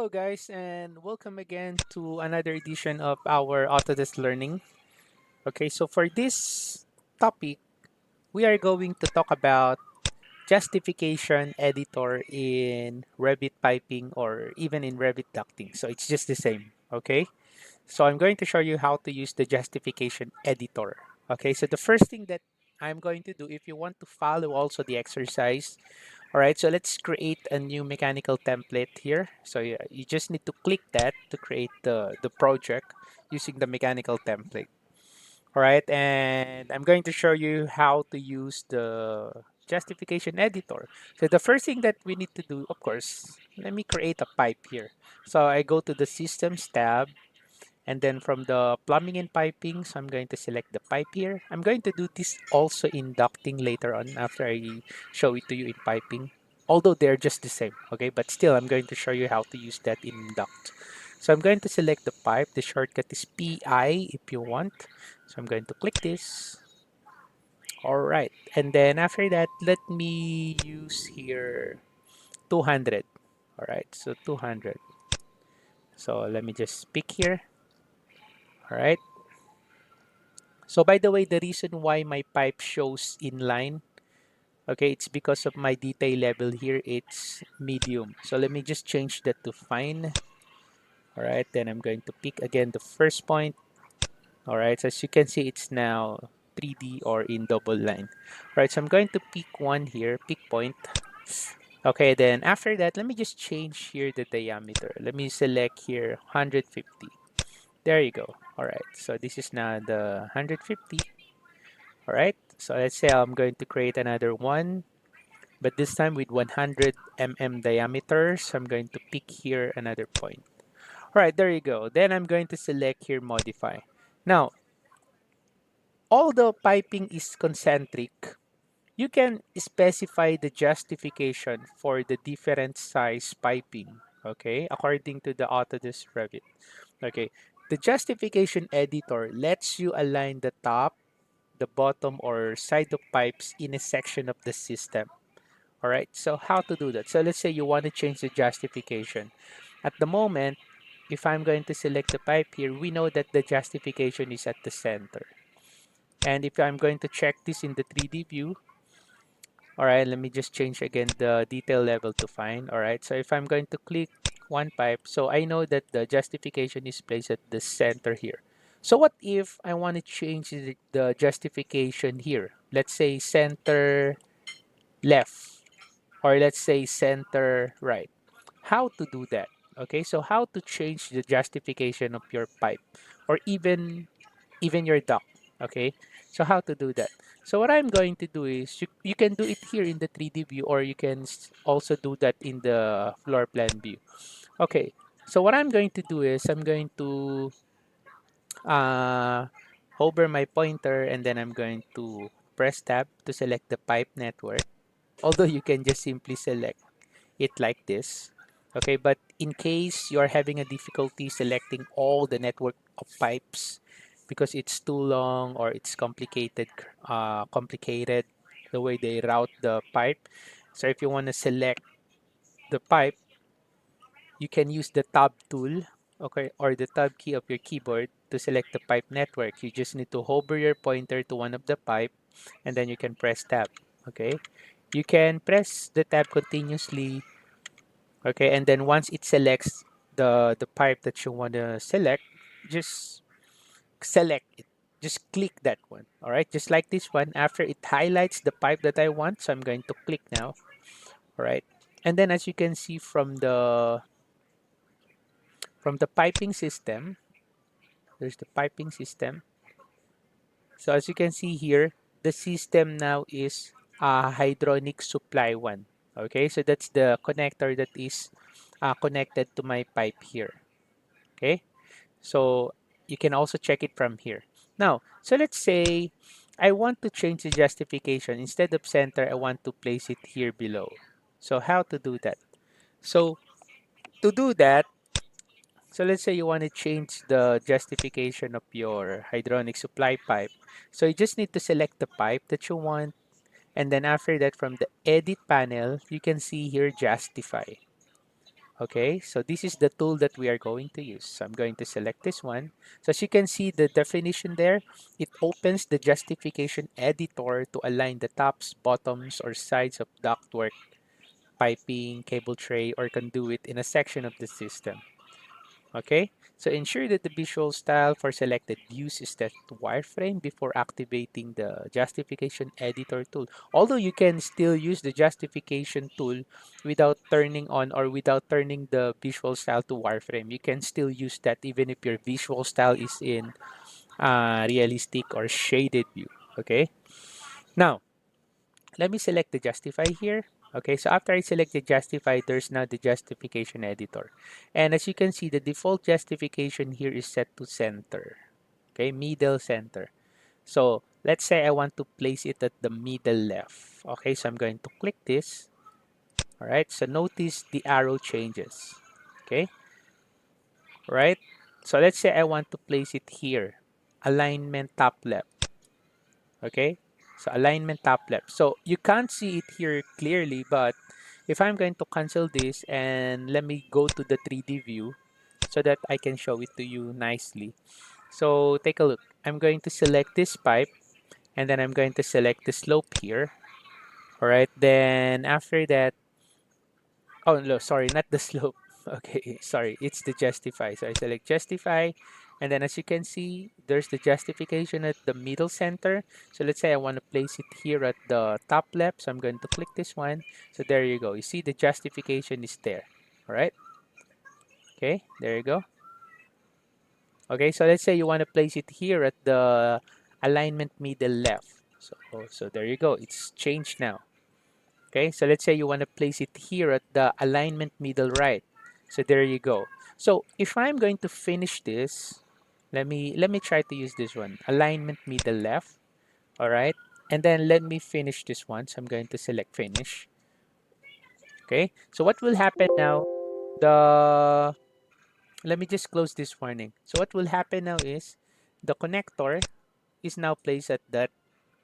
Hello guys and welcome again to another edition of our Autodesk Learning. Okay, so for this topic, we are going to talk about justification editor in Revit piping or even in Revit ducting. So it's just the same, okay? So I'm going to show you how to use the justification editor. Okay, so the first thing that I'm going to do, if you want to follow also the exercise, all right, so let's create a new mechanical template here. So you just need to click that to create the project using the mechanical template. All right, and I'm going to show you how to use the justification editor. So the first thing that we need to do, of course, let me create a pipe here. So I go to the Systems tab, and then from the plumbing and piping, so I'm going to select the pipe here. I'm going to do this also in ducting later on after I show it to you in piping. Although they're just the same, okay? But still, I'm going to show you how to use that in duct. So I'm going to select the pipe. The shortcut is PI if you want. So I'm going to click this. All right. And then after that, let me use here 200. All right. So 200. So let me just pick here. All right. So by the way, the reason why my pipe shows inline, okay, it's because of my detail level here. It's medium. So let me just change that to fine. All right, then I'm going to pick again the first point. All right, so as you can see, it's now 3D or in double line. All right, so I'm going to pick one here, pick point. Okay, then after that, let me just change here the diameter. Let me select here 150. There you go. All right, so this is now the 150. All right, so let's say I'm going to create another one, but this time with 100 diameter. So I'm going to pick here another point. All right, there you go. Then I'm going to select here modify. Now, although piping is concentric, you can specify the justification for the different size piping, okay, according to the Autodesk Revit. Okay, the justification editor lets you align the top, the bottom, or side of pipes in a section of the system. All right, so how to do that? So let's say you want to change the justification. At the moment, if I'm going to select the pipe here, we know that the justification is at the center. And if I'm going to check this in the 3D view, all right, let me just change again the detail level to fine. All right, so if I'm going to click one pipe, so I know that the justification is placed at the center here. So what if I want to change the justification here? Let's say center left, or let's say center right. How to do that? Okay, so how to change the justification of your pipe, or even your duct. Okay, so how to do that? So what I'm going to do is you can do it here in the 3D view, or you can also do that in the floor plan view. Okay, so what I'm going to do is I'm going to uh, hover my pointer, and then I'm going to press tab to select the pipe network. Although you can just simply select it like this. Okay, but in case you are having a difficulty selecting all the network of pipes because it's too long or it's complicated the way they route the pipe. So if you want to select the pipe, you can use the tab tool, okay, or the tab key of your keyboard to select the pipe network. You just need to hover your pointer to one of the pipe, and then you can press tab. Okay, you can press the tab continuously. Okay, and then once it selects the pipe that you want to select, just select it. Just click that one. All right, just like this one. After it highlights the pipe that I want, so I'm going to click now. All right, and then as you can see from the piping system, there's the piping system. So as you can see here, the system now is a hydronic supply one. Okay, so that's the connector that is connected to my pipe here. Okay, so you can also check it from here. Now, so let's say I want to change the justification. Instead of center, I want to place it here below. So how to do that? So to do that, so let's say you want to change the justification of your hydronic supply pipe. So you just need to select the pipe that you want. And then after that, from the edit panel, you can see here justify. Okay, so this is the tool that we are going to use. So I'm going to select this one. So as you can see the definition there, it opens the justification editor to align the tops, bottoms, or sides of ductwork, piping, cable tray, or conduit in a section of the system. Okay, so ensure that the visual style for selected views is set to wireframe before activating the justification editor tool. Although you can still use the justification tool without turning on or without turning the visual style to wireframe, you can still use that even if your visual style is in realistic or shaded view. Okay, now let me select the justify here. Okay, so after I select the justify, there's now the justification editor. And as you can see, the default justification here is set to center. Okay, middle center. So let's say I want to place it at the middle left. Okay, so I'm going to click this. All right, so notice the arrow changes. Okay, right? So let's say I want to place it here. Alignment top left. Okay, so alignment top left. So you can't see it here clearly, but if I'm going to cancel this and let me go to the 3D view so that I can show it to you nicely. So take a look. I'm going to select this pipe and then I'm going to select the slope here. All right, then after that, oh no, sorry, not the slope. Okay, sorry, it's the justify. So I select justify, and then as you can see, there's the justification at the middle center. So let's say I want to place it here at the top left. So I'm going to click this one. So there you go. You see the justification is there. All right. Okay, there you go. Okay, so let's say you want to place it here at the alignment middle left. So there you go. It's changed now. Okay, so let's say you want to place it here at the alignment middle right. So there you go. So if I'm going to finish this, let me try to use this one. Alignment middle left. All right. And then let me finish this one. So I'm going to select finish. Okay. So what will happen now? The Let me just close this warning. So what will happen now is the connector is now placed at that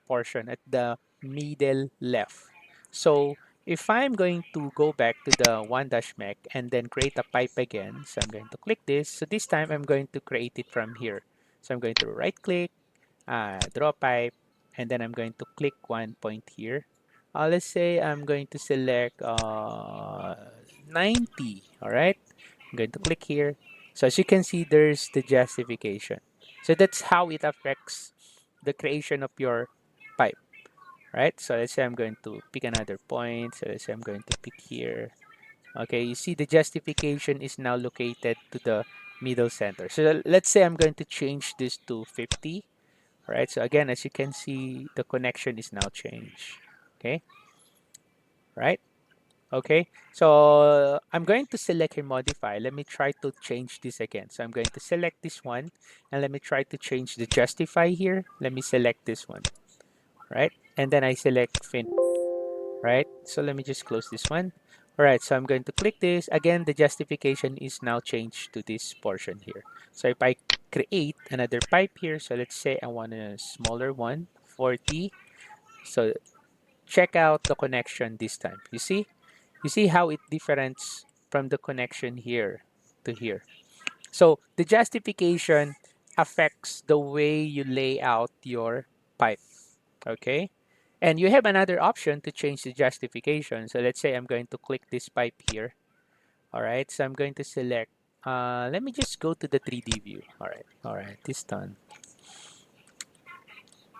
portion at the middle left. So if I'm going to go back to the one dash mech and then create a pipe again, so I'm going to click this. So this time I'm going to create it from here. So I'm going to right click, draw pipe, and then I'm going to click one point here. Let's say I'm going to select 90. All right. I'm going to click here. So as you can see, there's the justification. So that's how it affects the creation of your pipe, right? So let's say I'm going to pick another point. So let's say I'm going to pick here. Okay, you see the justification is now located to the middle center. So let's say I'm going to change this to 50. All right, so again, as you can see, the connection is now changed. Okay, right? Okay, so I'm going to select and modify. Let me try to change this again. So I'm going to select this one and let me try to change the justify here. Let me select this one, right? And then I select fin, right? So let me just close this one. All right, so I'm going to click this. Again, the justification is now changed to this portion here. So if I create another pipe here, so let's say I want a smaller one, 40. So check out the connection this time. You see how it difference from the connection here to here. So the justification affects the way you lay out your pipe. Okay. And you have another option to change the justification. So let's say I'm going to click this pipe here. All right. So I'm going to select, let me just go to the 3D view. All right. All right. This done.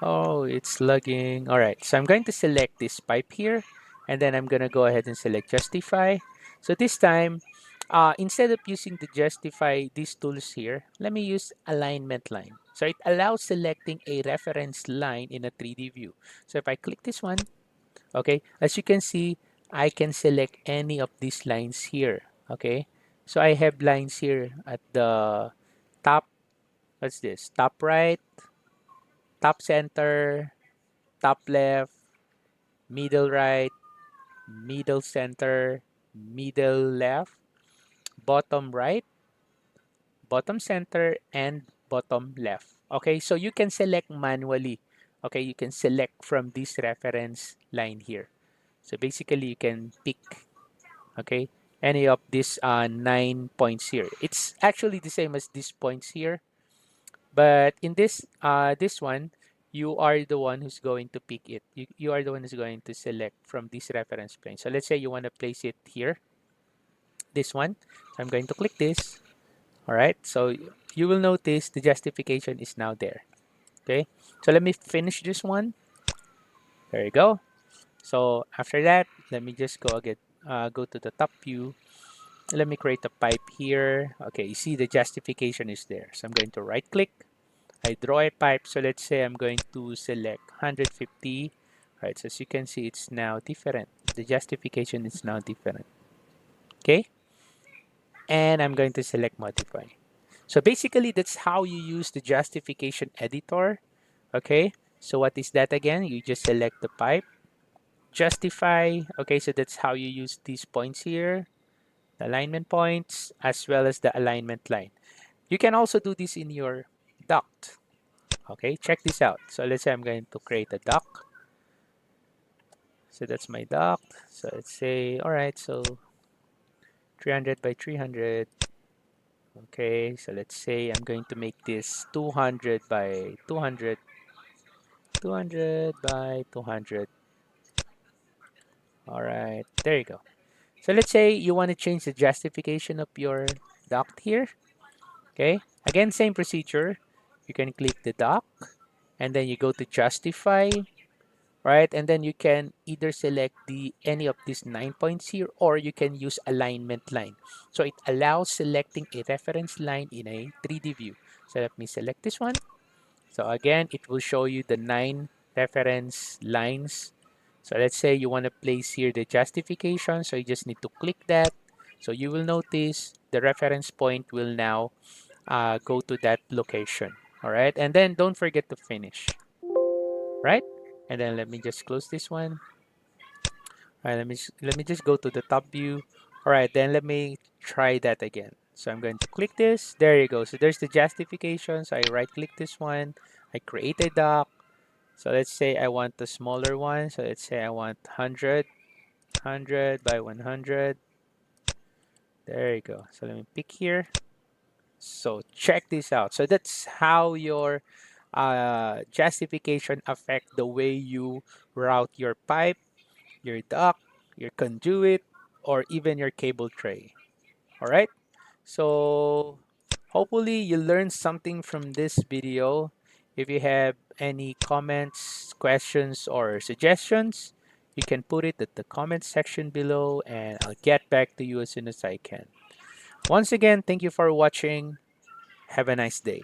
Oh, it's lagging. All right. So I'm going to select this pipe here. And then I'm going to go ahead and select justify. So this time, instead of using the justify these tools here, let me use alignment line. So it allows selecting a reference line in a 3D view. So if I click this one, okay, as you can see, I can select any of these lines here. Okay, so I have lines here at the top. What's this? Top right, top center, top left, middle right, middle center, middle left, bottom right, bottom center, and bottom left. Okay, so you can select manually. Okay, you can select from this reference line here. So basically, you can pick. Okay, any of these 9 points here. It's actually the same as these points here, but in this one, you are the one who's going to pick it. You are the one who's going to select from this reference plane. So let's say you want to place it here, this one. So I'm going to click this. All right. So you will notice the justification is now there. Okay. So let me finish this one. There you go. So after that, let me just go again, go to the top view. Let me create a pipe here. Okay, you see the justification is there. So I'm going to right click. I draw a pipe. So let's say I'm going to select 150. Right, so as you can see, it's now different. The justification is now different. Okay, and I'm going to select modify. So basically, that's how you use the justification editor. Okay, so what is that again? You just select the pipe, justify. Okay, so that's how you use these points here, the alignment points, as well as the alignment line. You can also do this in your duct. Okay, check this out. So let's say I'm going to create a duct. So that's my duct. So let's say, all right, so 300 by 300. Okay, so let's say I'm going to make this 200 by 200, 200 by 200. All right, there you go. So let's say you want to change the justification of your duct here. Okay, again, same procedure. You can click the duct and then you go to justify, right? And then you can either select any of these 9 points here, or you can use alignment line. So it allows selecting a reference line in a 3D view. So let me select this one. So again, it will show you the 9 reference lines. So let's say you want to place here the justification. So you just need to click that. So you will notice the reference point will now go to that location. All right. And then don't forget to finish, right? And then let me just close this one. All right, let me just go to the top view. All right, then let me try that again. So I'm going to click this. There you go. So there's the justification. So I right click this one. I create a doc. So let's say I want the smaller one. So let's say I want 100, 100 by 100. There you go. So let me pick here. So check this out. So that's how your justification affect the way you route your pipe, your duct, your conduit, or even your cable tray. All right. So hopefully you learned something from this video. If you have any comments, questions, or suggestions, you can put it at the comment section below and I'll get back to you as soon as I can. Once again, thank you for watching. Have a nice day.